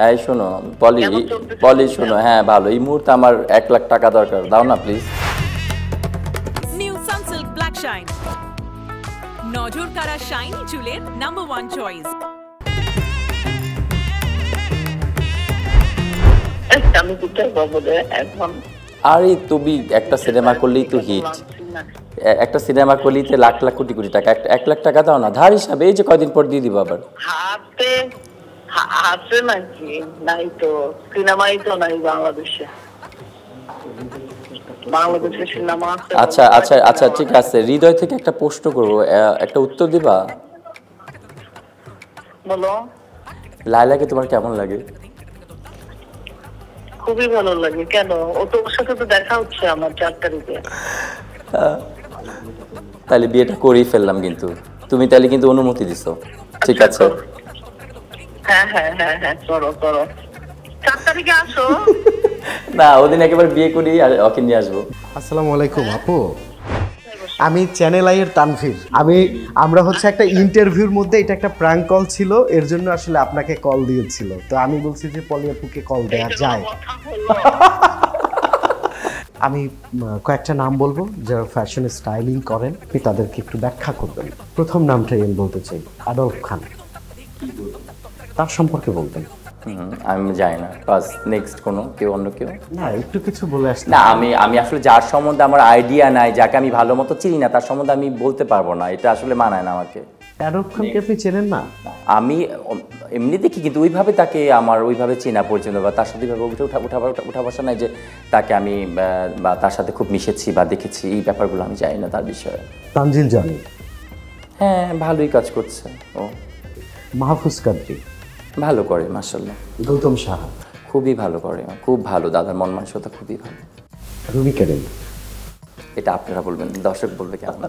এই শোনো পলি, পলি শোনো, হ্যাঁ ভালো, এই মুহূর্তে আমার 1 লাখ টাকা দরকার, দাও না please. New Sunsilk black shine, নজর কাড়া শাইনি চুলের নাম্বার 1 চয়েস। আমি কোথায় পাবো রে এখন? আরে তুমি একটা সিনেমা করলেই তো হিট, একটা সিনেমা করলেই তো লাখ লাখ কোটি কোটি টাকা, 1 লাখ টাকা দাও না ধার হিসাবে, এই যে কয়দিন পর দিয়ে দিব আবার। হাতে হাতে নাকি? নাই তো, সিনেমাই তো নাই বাংলাদেশে। বাংলাদেশে সিনেমা আছে? আচ্ছা আচ্ছা আচ্ছা ঠিক আছে, হৃদয় থেকে একটা প্রশ্ন করবো, একটা উত্তর দিবা? বলো। লায়লাকে তোমার কেমন লাগে? খুবই ভালো লাগে। কেন? ও তোর সাথে তো দেখা হচ্ছে আমার 4 তারিখে। তাহলে বিয়েটা করেই ফেললাম, কিন্তু তুমি তাহলে কিন্তু অনুমতি দিছো, ঠিক আছে? হ্যাঁ হ্যাঁ হ্যাঁ হ্যাঁ, করো করো, 4 তারিখে আসো। না, ওদিন একেবারে বিয়ে করি আর ওকে নিয়ে আসবো। আসসালামু আলাইকুম আপু, আমি চ্যানেল আই এর তানভীর। আমরা হচ্ছে একটা ইন্টারভিউর মধ্যে, এটা একটা প্র্যাঙ্ক কল ছিল, এর জন্য আসলে আপনাকে কল দিয়েছিল, তো আমি বলছি যে পলি আপুকে কল দেওয়া যায়। আমি কয়েকটা নাম বলবো যারা ফ্যাশন স্টাইলিং করেন, আপনি তাদেরকে একটু ব্যাখ্যা করবেন। প্রথম নামটাই আমি বলতে চাই, আদলফ খান, তার সম্পর্কে বলবেন। আমি জানি না, বাস নেক্সট কোনো কেউ, অন্য কেউ না, একটু কিছু বলে আসতে। না, আমি আসলে যার সম্বন্ধে আমার আইডিয়া নাই, যাকে আমি ভালো মতো চিনি না, তার সম্বন্ধে আমি বলতে পারবো না, এটা আসলে মানায় না আমাকে। আদলফ খানকে আপনি চেনেন না? আমি এমনি দেখি, কিন্তু ওইভাবে তাকে আমার ওইভাবে চেনা পরিচিত বা তার সাথে উঠা বসা নাই যে তাকে আমি বা তার সাথে খুব মিশেছি বা দেখেছি, এই ব্যাপারগুলো আমি জানি না তার বিষয়ে। তানজিল জানি, হ্যাঁ ভালোই কাজ করছে ও। মাহফুজ কাদরি ভালো করে মাশাআল্লাহ। গৌতম সাহা খুবই ভালো করে, খুব ভালো, দাদার মন মানসিকতা খুবই ভালো। রুমি কেরেন। এটা আপনারা বলবেন, দর্শক বলবে কেমন?